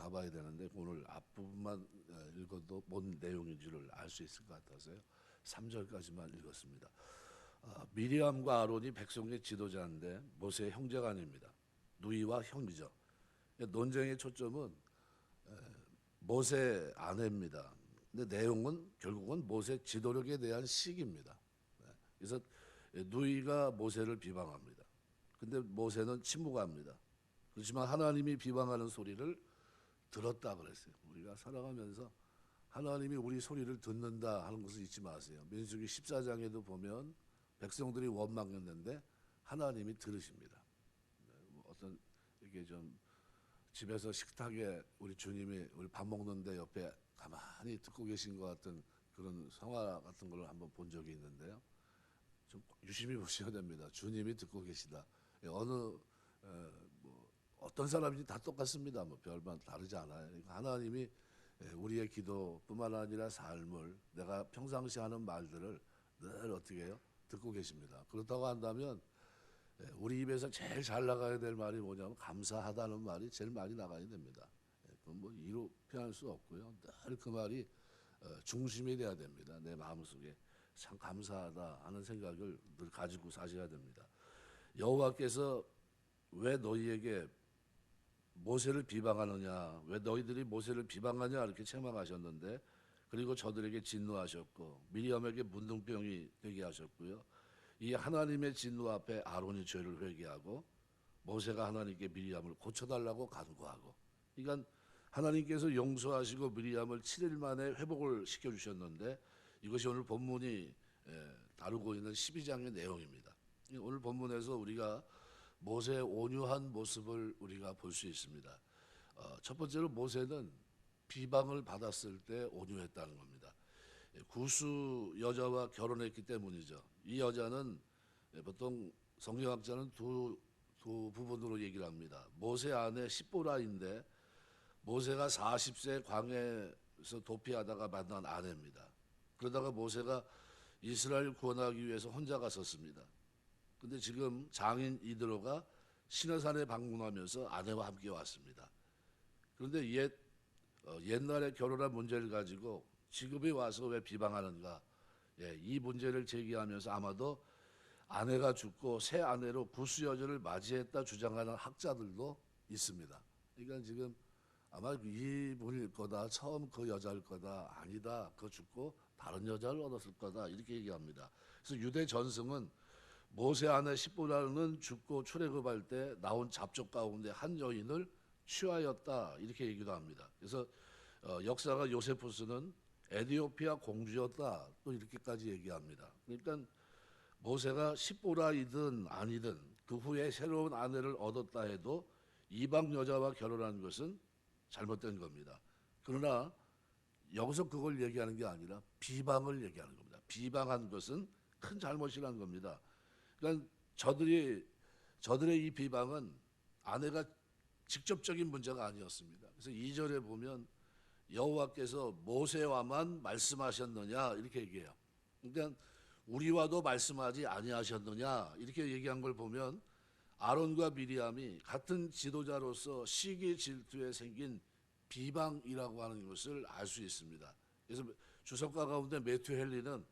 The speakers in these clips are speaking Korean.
가봐야 되는데 오늘 앞부분만 읽어도 뭔 내용인지를 알 수 있을 것 같아서요. 3절까지만 읽었습니다. 미리암과 아론이 백성의 지도자인데 모세의 형제가 아닙니다. 누이와 형이죠. 논쟁의 초점은 모세 아내입니다. 근데 내용은 결국은 모세 지도력에 대한 시기입니다. 그래서 누이가 모세를 비방합니다. 근데 모세는 침묵합니다. 그렇지만 하나님이 비방하는 소리를 들었다 그랬어요. 우리가 살아가면서 하나님이 우리 소리를 듣는다 하는 것을 잊지 마세요. 민수기 14장에도 보면 백성들이 원망했는데 하나님이 들으십니다. 어떤 이게 좀 집에서 식탁에 우리 주님이 우리 밥 먹는데 옆에 가만히 듣고 계신 것 같은 그런 성화 같은 걸 한번 본 적이 있는데요. 좀 유심히 보셔야 됩니다. 주님이 듣고 계시다. 어느 뭐 어떤 사람인지 다 똑같습니다. 뭐 별반 다르지 않아요. 그러니까 하나님이 우리의 기도뿐만 아니라 삶을 내가 평상시 하는 말들을 늘 어떻게 해요? 듣고 계십니다. 그렇다고 한다면 우리 입에서 제일 잘 나가야 될 말이 뭐냐면 감사하다는 말이 제일 많이 나가야 됩니다. 그건 뭐 이루 표현할 수 없고요. 늘 그 말이 중심이 돼야 됩니다. 내 마음속에 참 감사하다 하는 생각을 늘 가지고 사셔야 됩니다. 여호와께서 왜 너희에게 모세를 비방하느냐, 왜 너희들이 모세를 비방하냐 이렇게 책망하셨는데, 그리고 저들에게 진노하셨고 미리암에게 문둥병이 되게 하셨고요. 이 하나님의 진노 앞에 아론이 죄를 회개하고 모세가 하나님께 미리암을 고쳐달라고 간구하고, 그러니까 하나님께서 용서하시고 미리암을 7일 만에 회복을 시켜주셨는데, 이것이 오늘 본문이 다루고 있는 12장의 내용입니다. 오늘 본문에서 우리가 모세의 온유한 모습을 우리가 볼 수 있습니다. 첫 번째로 모세는 비방을 받았을 때 온유했다는 겁니다. 구수 여자와 결혼했기 때문이죠. 이 여자는 보통 성경학자는 두 부분으로 얘기를 합니다. 모세 아내 시보라인데 모세가 40세 광야에서 도피하다가 만난 아내입니다. 그러다가 모세가 이스라엘 구원하기 위해서 혼자 갔었습니다. 근데 지금 장인 이드로가 시내산에 방문하면서 아내와 함께 왔습니다. 그런데 옛날에 결혼한 문제를 가지고 지금에 와서 왜 비방하는가? 이 문제를 제기하면서 아마도 아내가 죽고 새 아내로 구수 여자를 맞이했다 주장하는 학자들도 있습니다. 그러니까 지금 아마 이분일 거다, 처음 그 여자일 거다, 아니다, 그 죽고 다른 여자를 얻었을 거다 이렇게 얘기합니다. 그래서 유대 전승은 모세 아내 시보라는 죽고 출애굽할 때 나온 잡족 가운데 한 여인을 취하였다 이렇게 얘기도 합니다. 그래서 역사가 요세푸스는 에디오피아 공주였다 또 이렇게까지 얘기합니다. 그러니까 모세가 시보라이든 아니든 그 후에 새로운 아내를 얻었다 해도 이방 여자와 결혼한 것은 잘못된 겁니다. 그러나 여기서 그걸 얘기하는 게 아니라 비방을 얘기하는 겁니다. 비방한 것은 큰 잘못이라는 겁니다. 그러니까 저들의 이 비방은 아내가 직접적인 문제가 아니었습니다. 그래서 2절에 보면 여호와께서 모세와만 말씀하셨느냐 이렇게 얘기해요. 그러니까 우리와도 말씀하지 아니하셨느냐 이렇게 얘기한 걸 보면 아론과 미리암이 같은 지도자로서 시기 질투에 생긴 비방이라고 하는 것을 알 수 있습니다. 그래서 주석가 가운데 매튜 헨리는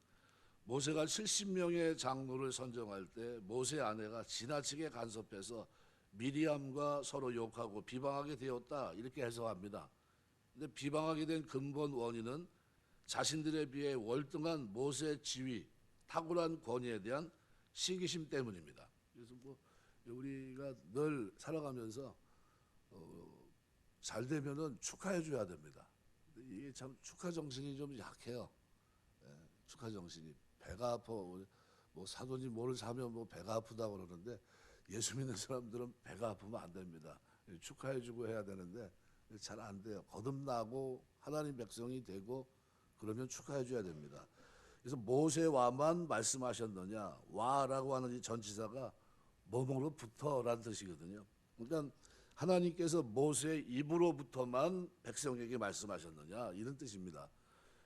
모세가 70명의 장로를 선정할 때 모세 아내가 지나치게 간섭해서 미리암과 서로 욕하고 비방하게 되었다 이렇게 해석합니다. 근데 비방하게 된 근본 원인은 자신들에 비해 월등한 모세의 지위, 탁월한 권위에 대한 시기심 때문입니다. 그래서 뭐 우리가 늘 살아가면서 잘 되면은 축하해 줘야 됩니다. 이게 참 축하 정신이 좀 약해요. 축하 정신이. 배가 아파. 뭐 사돈이 뭐를 사면 뭐 배가 아프다고 그러는데 예수 믿는 사람들은 배가 아프면 안 됩니다. 축하해 주고 해야 되는데 잘 안 돼요. 거듭나고 하나님 백성이 되고 그러면 축하해 줘야 됩니다. 그래서 모세와만 말씀하셨느냐, 와라고 하는 이 전치사가 뭐뭐로부터라는 뜻이거든요. 그러니까 하나님께서 모세의 입으로부터만 백성에게 말씀하셨느냐 이런 뜻입니다.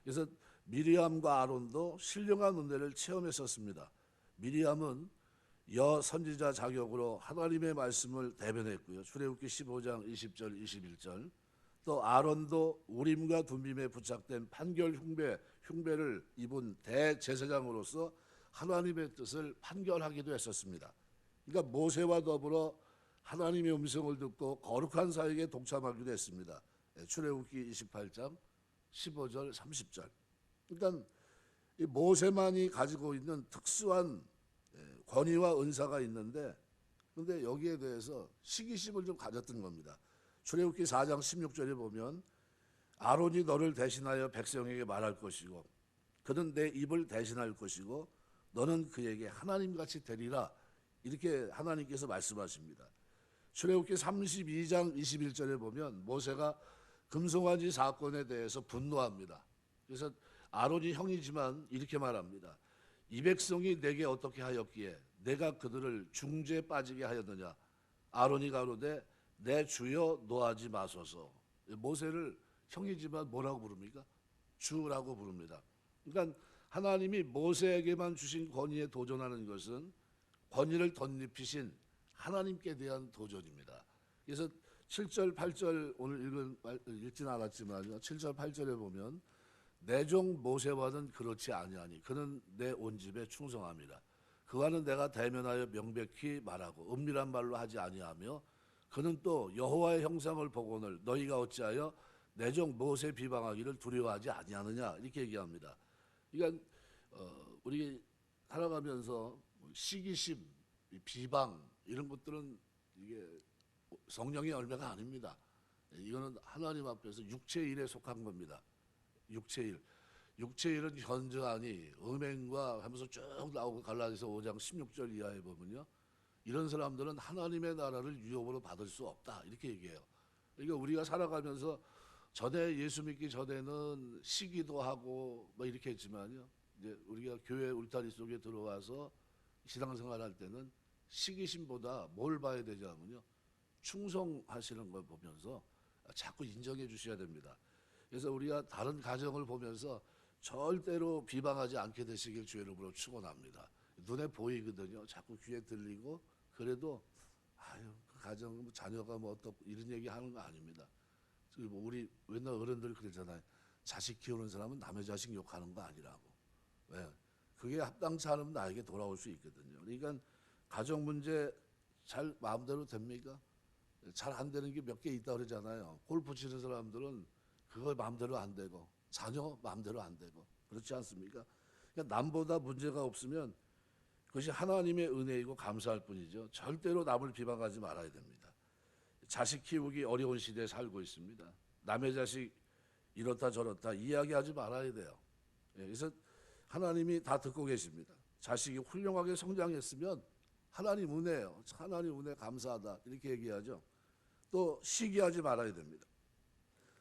그래서 미리암과 아론도 신령한 은혜를 체험했었습니다. 미리암은 여선지자 자격으로 하나님의 말씀을 대변했고요. 출애굽기 15장 20절 21절 또 아론도 우림과 둠밈에 부착된 판결 흉배를 입은 대제사장으로서 하나님의 뜻을 판결하기도 했었습니다. 그러니까 모세와 더불어 하나님의 음성을 듣고 거룩한 사역에 동참하기도 했습니다. 출애굽기 28장 15절 30절. 그러니까 이 모세만이 가지고 있는 특수한 권위와 은사가 있는데, 그런데 여기에 대해서 시기심을 좀 가졌던 겁니다. 출애굽기 4장 16절에 보면 아론이 너를 대신하여 백성에게 말할 것이고 그는 내 입을 대신할 것이고 너는 그에게 하나님같이 되리라, 이렇게 하나님께서 말씀하십니다. 출애굽기 32장 21절에 보면 모세가 금송아지 사건에 대해서 분노합니다. 그래서 아론이 형이지만 이렇게 말합니다. 이 백성이 내게 어떻게 하였기에 내가 그들을 중죄에 빠지게 하였느냐. 아론이 가로되 내 주여 노하지 마소서. 모세를 형이지만 뭐라고 부릅니까? 주라고 부릅니다. 그러니까 하나님이 모세에게만 주신 권위에 도전하는 것은 권위를 덧입히신 하나님께 대한 도전입니다. 그래서 7절 8절 오늘 읽지는 않았지만요, 7절 8절에 보면 내 종 모세와는 그렇지 아니하니 그는 내 온 집에 충성함이라. 그와는 내가 대면하여 명백히 말하고 은밀한 말로 하지 아니하며 그는 또 여호와의 형상을 보거늘 너희가 어찌하여 내 종 모세 비방하기를 두려워하지 아니하느냐, 이렇게 얘기합니다. 그러니까 우리 살아가면서 시기심, 비방 이런 것들은 이게 성령의 열매가 아닙니다. 이거는 하나님 앞에서 육체의 일에 속한 겁니다. 육체의 일. 육체의 일은 현저하니 음행과 하면서 쭉 나오고 갈라디아서 5장 16절 이하에 보면요, 이런 사람들은 하나님의 나라를 유업으로 받을 수 없다, 이렇게 얘기해요. 그러니까 우리가 살아가면서 전에 예수 믿기 전에는 시기도 하고 뭐 이렇게 했지만요, 이제 우리가 교회 울타리 속에 들어와서 신앙생활할 때는 시기심보다 뭘 봐야 되냐면요, 충성하시는 걸 보면서 자꾸 인정해 주셔야 됩니다. 그래서 우리가 다른 가정을 보면서 절대로 비방하지 않게 되시길 주의 이름으로 축원합니다. 눈에 보이거든요. 자꾸 귀에 들리고 그래도 아유 그 가정 뭐 자녀가 뭐 어떻고 이런 얘기 하는 거 아닙니다. 우리 옛날 어른들 그러잖아요. 자식 키우는 사람은 남의 자식 욕하는 거 아니라고. 왜? 그게 합당치 않으면 나에게 돌아올 수 있거든요. 그러니까 가정 문제 잘 마음대로 됩니까? 잘 안 되는 게 몇 개 있다 그러잖아요. 골프 치는 사람들은 그거 마음대로 안 되고 자녀 마음대로 안 되고 그렇지 않습니까? 그러니까 남보다 문제가 없으면 그것이 하나님의 은혜이고 감사할 뿐이죠. 절대로 남을 비방하지 말아야 됩니다. 자식 키우기 어려운 시대에 살고 있습니다. 남의 자식 이렇다 저렇다 이야기하지 말아야 돼요. 그래서 하나님이 다 듣고 계십니다. 자식이 훌륭하게 성장했으면 하나님 은혜예요. 하나님 은혜 감사하다 이렇게 얘기하죠. 또 시기하지 말아야 됩니다.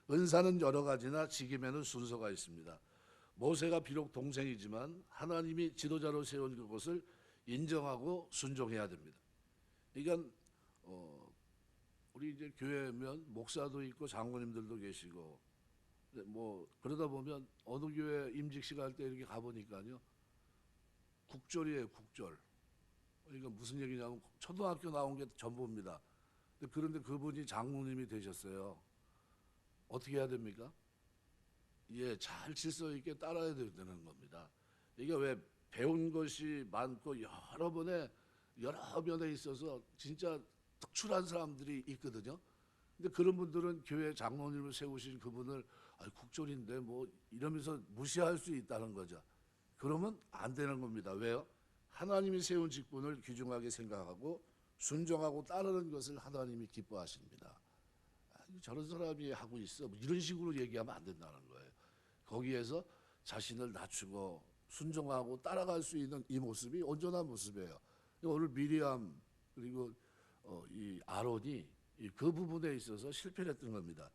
은사는 여러 가지나 직임에는 순서가 있습니다. 모세가 비록 동생이지만 하나님이 지도자로 세운 그것을 인정하고 순종해야 됩니다. 그러니까 우리 이제 교회면 목사도 있고 장로님들도 계시고 뭐 그러다 보면 어느 교회 임직식 할 때 이렇게 가보니까요, 국절이에요, 국절. 그러니까 무슨 얘기냐면 초등학교 나온 게 전부입니다. 그런데 그분이 장로님이 되셨어요. 어떻게 해야 됩니까? 예, 잘 질서 있게 따라야 되는 겁니다. 이게 왜 배운 것이 많고 여러 면에 있어서 진짜 특출한 사람들이 있거든요. 근데 그런 분들은 교회 장로님을 세우신 그분을 국절인데 뭐 이러면서 무시할 수 있다는 거죠. 그러면 안 되는 겁니다. 왜요? 하나님이 세운 직분을 귀중하게 생각하고 순종하고 따르는 것을 하나님이 기뻐하십니다. 저런 사람이 하고 있어 뭐 이런 식으로 얘기하면 안 된다는 거예요. 거기에서 자신을 낮추고 순종하고 따라갈 수 있는 이 모습이 온전한 모습이에요. 오늘 미리암 그리고 이 아론이 그 부분에 있어서 실패를 했던 겁니다.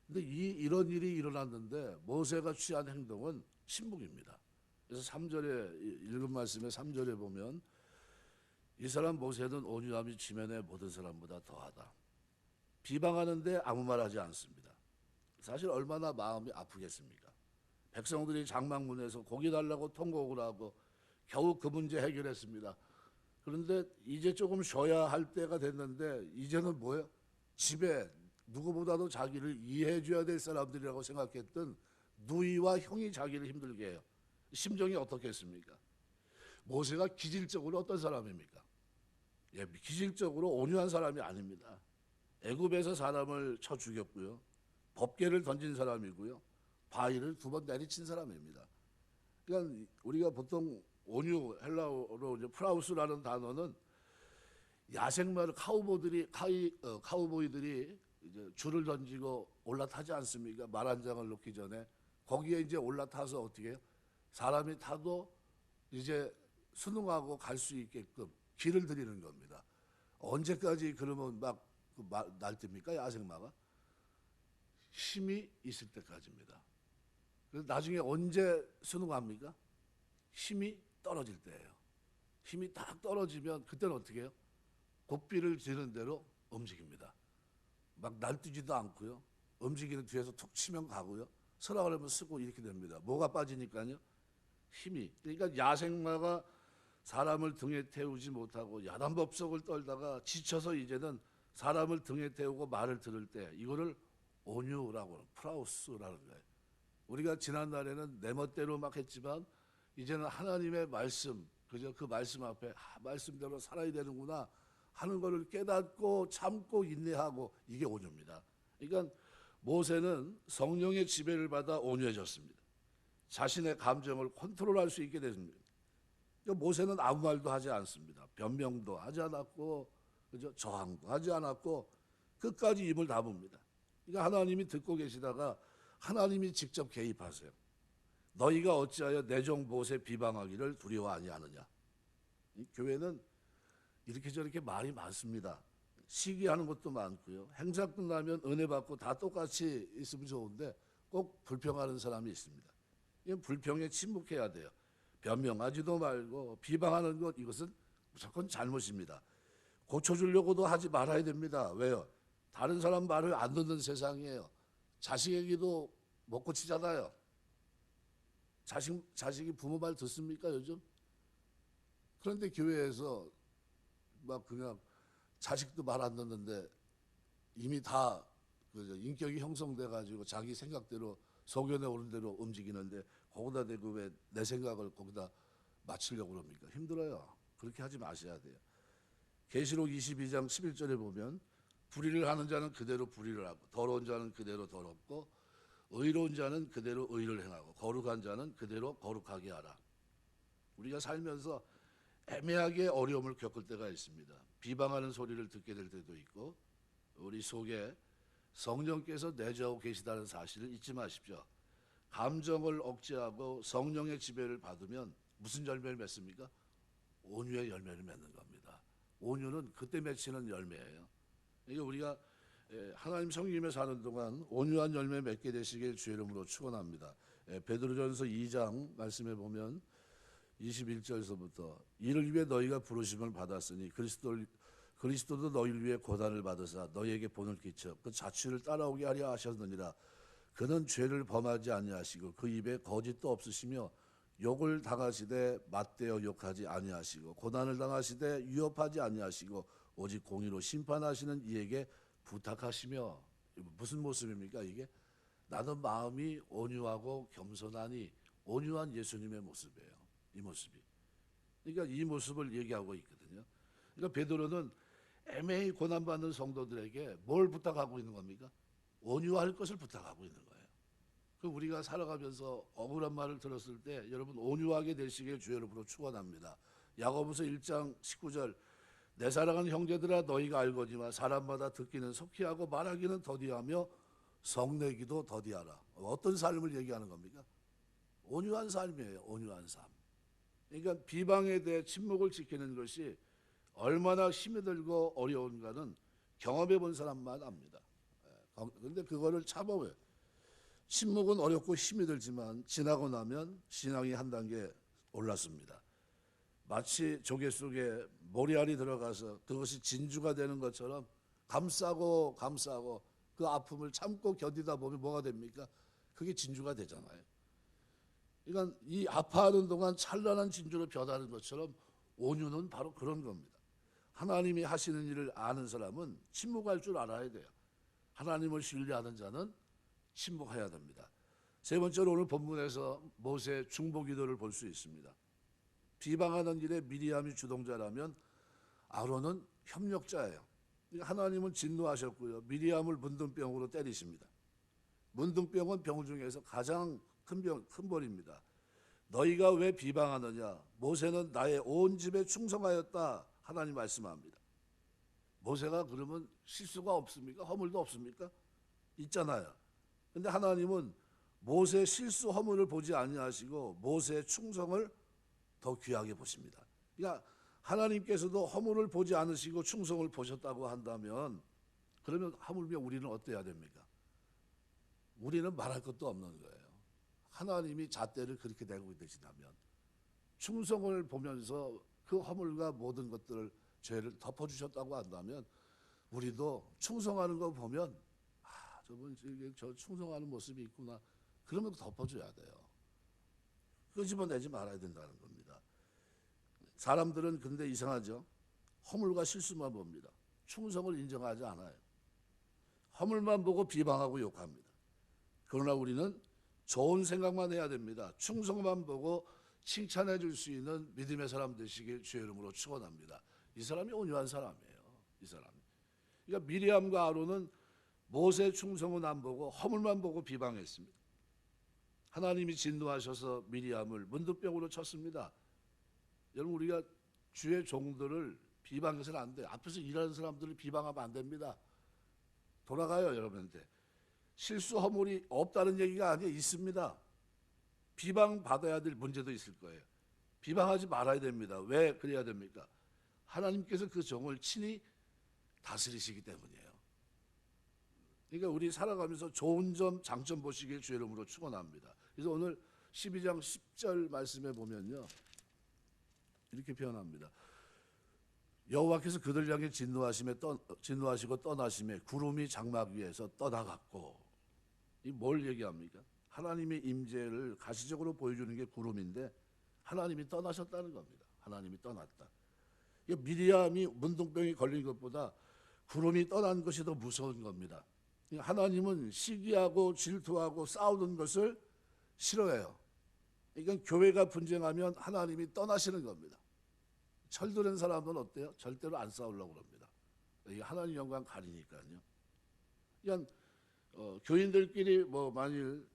근데 이런 일이 일어났는데 모세가 취한 행동은 침묵입니다. 그래서 3절에 읽은 말씀에 3절에 보면 이 사람 모세는 온유함이 지면의 모든 사람보다 더하다. 비방하는데 아무 말 하지 않습니다. 사실 얼마나 마음이 아프겠습니까? 백성들이 장막문에서 고기 달라고 통곡을 하고 겨우 그 문제 해결했습니다. 그런데 이제 조금 쉬어야 할 때가 됐는데 이제는 뭐예요? 집에 누구보다도 자기를 이해해 줘야 될 사람들이라고 생각했던 누이와 형이 자기를 힘들게 해요. 심정이 어떻겠습니까? 모세가 기질적으로 어떤 사람입니까? 예, 기질적으로 온유한 사람이 아닙니다. 애굽에서 사람을 쳐 죽였고요. 법궤를 던진 사람이고요. 바위를 2번 내리친 사람입니다. 그러니까 우리가 보통 온유, 헬라어로 이제 프라우스라는 단어는 야생마를 카우보이들이 이제 줄을 던지고 올라타지 않습니까? 말 한 장을 놓기 전에 거기에 이제 올라타서 어떻게 해요? 사람이 타도 이제 순응하고 갈 수 있게끔 길을 드리는 겁니다. 언제까지 그러면 막 날뛰입니까? 야생마가 힘이 있을 때까지입니다. 그래서 나중에 언제 순응합니까? 힘이 떨어질 때예요. 힘이 딱 떨어지면 그때는 어떻게 해요? 고삐를 지는 대로 움직입니다. 막 날뛰지도 않고요. 움직이는 뒤에서 툭 치면 가고요. 서라고 하면 쓰고 이렇게 됩니다. 뭐가 빠지니까요? 힘이. 그러니까 야생마가 사람을 등에 태우지 못하고 야단법석을 떨다가 지쳐서 이제는 사람을 등에 태우고 말을 들을 때 이거를 온유라고 프라우스라는 거예요. 우리가 지난날에는 내 멋대로 막 했지만 이제는 하나님의 말씀, 그저 그 말씀 앞에 말씀대로 살아야 되는구나 하는 것을 깨닫고 참고 인내하고 이게 온유입니다. 그러니까 모세는 성령의 지배를 받아 온유해졌습니다. 자신의 감정을 컨트롤할 수 있게 됐습니다. 그러니까 모세는 아무 말도 하지 않습니다. 변명도 하지 않았고 그저 저항도 하지 않았고 끝까지 입을 다뭅니다. 그러니까 하나님이 듣고 계시다가 하나님이 직접 개입하세요. 너희가 어찌하여 내 종 모세 비방하기를 두려워 아니하느냐. 이 교회는 이렇게 저렇게 말이 많습니다. 시기하는 것도 많고요. 행사 끝나면 은혜 받고 다 똑같이 있으면 좋은데 꼭 불평하는 사람이 있습니다. 이건 불평에 침묵해야 돼요. 변명하지도 말고 비방하는 것 이것은 무조건 잘못입니다. 고쳐주려고도 하지 말아야 됩니다. 왜요? 다른 사람 말을 안 듣는 세상이에요. 자식에게도 못 고치잖아요. 자식이 부모 말 듣습니까 요즘? 그런데 교회에서 막 그냥 자식도 말 안 듣는데 이미 다 인격이 형성돼 가지고 자기 생각대로 소견에 오른 대로 움직이는데 거기다 대고 왜 내 생각을 거기다 맞추려고 그럽니까? 힘들어요. 그렇게 하지 마셔야 돼요. 계시록 22장 11절에 보면 불의를 하는 자는 그대로 불의를 하고 더러운 자는 그대로 더럽고 의로운 자는 그대로 의를 행하고 거룩한 자는 그대로 거룩하게 하라. 우리가 살면서 애매하게 어려움을 겪을 때가 있습니다. 비방하는 소리를 듣게 될 때도 있고 우리 속에 성령께서 내주하고 계시다는 사실을 잊지 마십시오. 감정을 억제하고 성령의 지배를 받으면 무슨 열매를 맺습니까? 온유의 열매를 맺는 겁니다. 온유는 그때 맺히는 열매예요. 그러니까 우리가 하나님 성령님에 사는 동안 온유한 열매 맺게 되시길 주의 이름으로 축원합니다. 베드로전서 2장 말씀해 보면 21절에서부터 이를 위해 너희가 부르심을 받았으니 그리스도도 너희를 위해 고난을 받으사 너희에게 본을 끼쳐 그 자취를 따라오게 하려 하셨느니라. 그는 죄를 범하지 아니하시고 그 입에 거짓도 없으시며 욕을 당하시되 맞대어 욕하지 아니하시고 고난을 당하시되 위협하지 아니하시고 오직 공의로 심판하시는 이에게 부탁하시며. 무슨 모습입니까 이게? 나는 마음이 온유하고 겸손하니 온유한 예수님의 모습이에요. 이 모습이. 그러니까 이 모습을 얘기하고 있거든요. 그러니까 베드로는 애매히 고난받는 성도들에게 뭘 부탁하고 있는 겁니까? 온유할 것을 부탁하고 있는 거예요. 그 우리가 살아가면서 억울한 말을 들었을 때 여러분 온유하게 되시길 주의 이름으로 축원합니다. 야고보서 1장 19절 내 사랑하는 형제들아 너희가 알거니와 사람마다 듣기는 속히하고 말하기는 더디하며 성내기도 더디하라. 어떤 삶을 얘기하는 겁니까? 온유한 삶이에요. 온유한 삶. 그러니까 비방에 대해 침묵을 지키는 것이 얼마나 힘이 들고 어려운가는 경험해 본 사람만 압니다. 그런데 그거를 참아요. 침묵은 어렵고 힘이 들지만 지나고 나면 신앙이 한 단계 올랐습니다. 마치 조개 속에 모래알이 들어가서 그것이 진주가 되는 것처럼 감싸고 그 아픔을 참고 견디다 보면 뭐가 됩니까? 그게 진주가 되잖아요. 그러니까 이 아파하는 동안 찬란한 진주로 변하는 것처럼 온유는 바로 그런 겁니다. 하나님이 하시는 일을 아는 사람은 침묵할 줄 알아야 돼요. 하나님을 신뢰하는 자는 침묵해야 됩니다. 세 번째로 오늘 본문에서 모세의 중보기도를 볼 수 있습니다. 비방하는 일에 미리암이 주동자라면 아론은 협력자예요. 하나님은 진노하셨고요. 미리암을 문둥병으로 때리십니다. 문둥병은 병 중에서 가장 큰 벌입니다. 너희가 왜 비방하느냐? 모세는 나의 온 집에 충성하였다. 하나님 말씀합니다. 모세가 그러면 실수가 없습니까? 허물도 없습니까? 있잖아요. 근데 하나님은 모세의 실수 허물을 보지 아니하시고 모세의 충성을 더 귀하게 보십니다. 그러니까 하나님께서도 허물을 보지 않으시고 충성을 보셨다고 한다면 그러면 하물며 우리는 어때야 됩니까? 우리는 말할 것도 없는 거예요. 하나님이 잣대를 그렇게 내고 계시다면 충성을 보면서 그 허물과 모든 것들을 죄를 덮어주셨다고 한다면 우리도 충성하는 거 보면 저분 저 충성하는 모습이 있구나. 그러면 덮어줘야 돼요. 끄집어내지 말아야 된다는 겁니다. 사람들은 근데 이상하죠. 허물과 실수만 봅니다. 충성을 인정하지 않아요. 허물만 보고 비방하고 욕합니다. 그러나 우리는 좋은 생각만 해야 됩니다. 충성만 보고 칭찬해 줄 수 있는 믿음의 사람 되시길 주의 이름으로 축원합니다. 이 사람이 온유한 사람이에요. 이 사람이. 그러니까 미리암과 아론은 모세의 충성은 안 보고 허물만 보고 비방했습니다. 하나님이 진노하셔서 미리암을 문둥병으로 쳤습니다. 여러분 우리가 주의 종들을 비방해서는 안 돼요. 앞에서 일하는 사람들을 비방하면 안 됩니다. 돌아가요 여러분한테. 실수 허물이 없다는 얘기가 아니에요. 있습니다. 비방받아야 될 문제도 있을 거예요. 비방하지 말아야 됩니다. 왜 그래야 됩니까? 하나님께서 그 종을 친히 다스리시기 때문이에요. 그러니까 우리 살아가면서 좋은 점, 장점 보시길 주의 이름으로 축원합니다. 그래서 오늘 12장 10절 말씀에 보면요. 이렇게 표현합니다. 여호와께서 그들 향해 진노하시고 떠나심에 구름이 장막 위에서 떠나갔고. 이 뭘 얘기합니까? 하나님의 임재를 가시적으로 보여주는 게 구름인데 하나님이 떠나셨다는 겁니다. 하나님이 떠났다. 미리암이 문둥병이 걸린 것보다 구름이 떠난 것이 더 무서운 겁니다. 하나님은 시기하고 질투하고 싸우는 것을 싫어해요. 그러니까 교회가 분쟁하면 하나님이 떠나시는 겁니다. 철드는 사람은 어때요? 절대로 안 싸우려고 그럽니다. 하나님 영광 가리니까요. 그러니까 교인들끼리 만일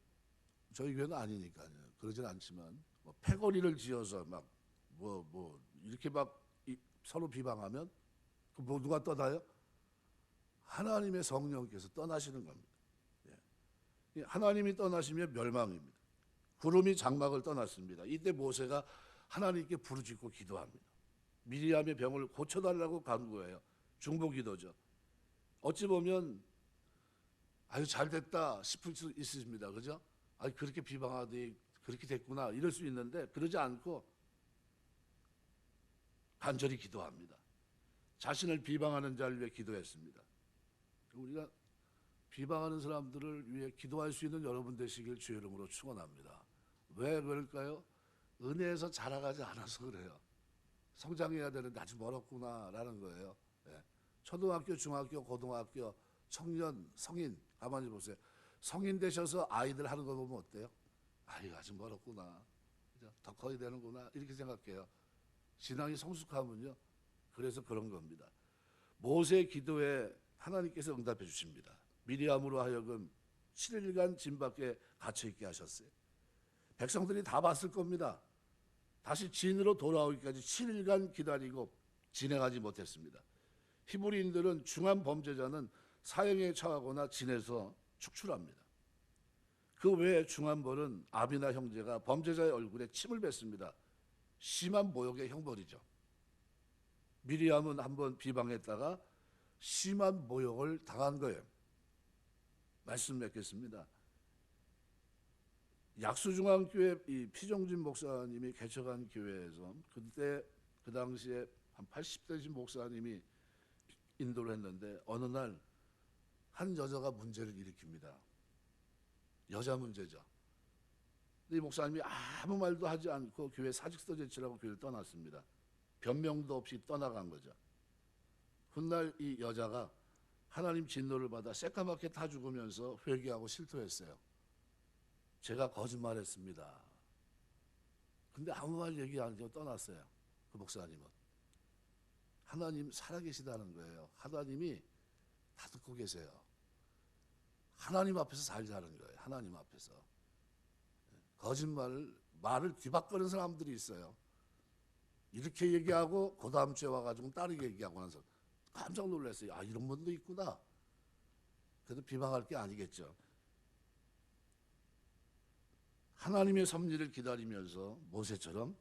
저희 교회는 아니니까요. 그러진 않지만 패거리를 지어서 이렇게 서로 비방하면 누가 떠나요? 하나님의 성령께서 떠나시는 겁니다. 예. 하나님이 떠나시면 멸망입니다. 구름이 장막을 떠났습니다. 이때 모세가 하나님께 부르짖고 기도합니다. 미리암의 병을 고쳐달라고 간구해요. 중보기도죠. 어찌 보면 아유 잘됐다 싶을 수 있습니다. 그죠? 그렇게 비방하더니 그렇게 됐구나 이럴 수 있는데 그러지 않고 간절히 기도합니다. 자신을 비방하는 자를 위해 기도했습니다. 우리가 비방하는 사람들을 위해 기도할 수 있는 여러분 되시길 주의 이름으로 축원합니다. 왜 그럴까요? 은혜에서 자라가지 않아서 그래요. 성장해야 되는데 아직 멀었구나라는 거예요. 예. 초등학교, 중학교, 고등학교, 청년, 성인 가만히 보세요. 성인 되셔서 아이들 하는 거 보면 어때요? 아직 멀었구나. 더 커야 되는구나 이렇게 생각해요. 신앙이 성숙하면요. 그래서 그런 겁니다. 모세의 기도에 하나님께서 응답해 주십니다. 미리암으로 하여금 7일간 진 밖에 갇혀 있게 하셨어요. 백성들이 다 봤을 겁니다. 다시 진으로 돌아오기까지 7일간 기다리고 진행하지 못했습니다. 히브리인들은 중한 범죄자는 사형에 처하거나 진에서 축출합니다. 그 외에 중한 벌은 아비나 형제가 범죄자의 얼굴에 침을 뱉습니다. 심한 모욕의 형벌이죠. 미리암은 한번 비방했다가 심한 모욕을 당한 거예요. 말씀 맺겠습니다. 약수중앙교회 이 피정진 목사님이 개척한 교회에서 그때 그 당시에 한 80대신 목사님이 인도를 했는데 어느 날 한 여자가 문제를 일으킵니다. 여자 문제죠. 근데 이 목사님이 아무 말도 하지 않고 교회 사직서 제출하고 교회를 떠났습니다. 변명도 없이 떠나간 거죠. 훗날 이 여자가 하나님 진노를 받아 새까맣게 타 죽으면서 회개하고 실토했어요. 제가 거짓말했습니다. 근데 아무 말 얘기 안 하고 떠났어요. 그 목사님은. 하나님 살아계시다는 거예요. 하나님이 다 듣고 계세요. 하나님 앞에서 살자는 거예요. 하나님 앞에서. 말을 뒤바꾸는 사람들이 있어요. 이렇게 얘기하고 그 다음 주에 와가지고 다르게 얘기하고 나서 깜짝 놀랐어요. 아, 이런 분도 있구나. 그래도 비방할 게 아니겠죠. 하나님의 섭리를 기다리면서 모세처럼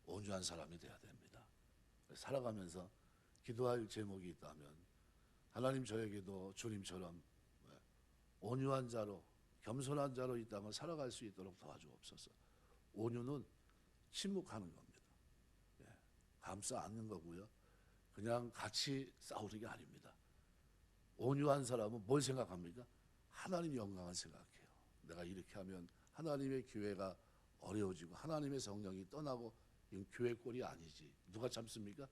온유한 사람이 돼야 됩니다. 살아가면서 기도할 제목이 있다면 하나님 저에게도 주님처럼 온유한 자로 겸손한 자로 이 땅을 살아갈 수 있도록 도와주옵소서. 온유는 침묵하는 겁니다. 감싸 안는 거고요. 그냥 같이 싸우는 게 아닙니다. 온유한 사람은 뭘 생각합니까? 하나님 영광을 생각해요. 내가 이렇게 하면 하나님의 교회가 어려워지고 하나님의 성령이 떠나고 이건 교회 꼴이 아니지. 누가 참습니까?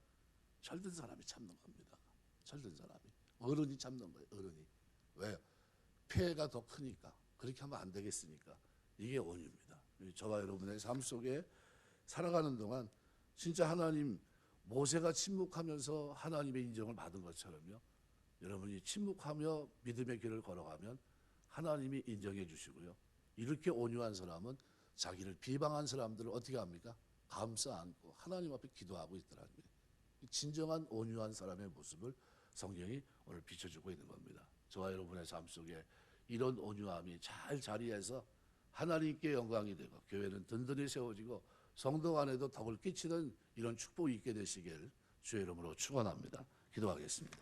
철든 사람이 참는 겁니다. 철든 사람이. 어른이 참는 거예요. 어른이. 왜요? 폐해가 더 크니까. 그렇게 하면 안 되겠으니까. 이게 온유입니다. 저와 여러분의 삶 속에 살아가는 동안 진짜 하나님 모세가 침묵하면서 하나님의 인정을 받은 것처럼요. 여러분이 침묵하며 믿음의 길을 걸어가면 하나님이 인정해 주시고요. 이렇게 온유한 사람은 자기를 비방한 사람들을 어떻게 합니까? 감싸 안고 하나님 앞에 기도하고 있더라는 거예요. 진정한 온유한 사람의 모습을 성경이 오늘 비춰주고 있는 겁니다. 저와 여러분의 삶 속에 이런 온유함이 잘 자리해서 하나님께 영광이 되고 교회는 든든히 세워지고 성도 안에도 덕을 끼치는 이런 축복이 있게 되시길 주의 이름으로 축원합니다. 기도하겠습니다.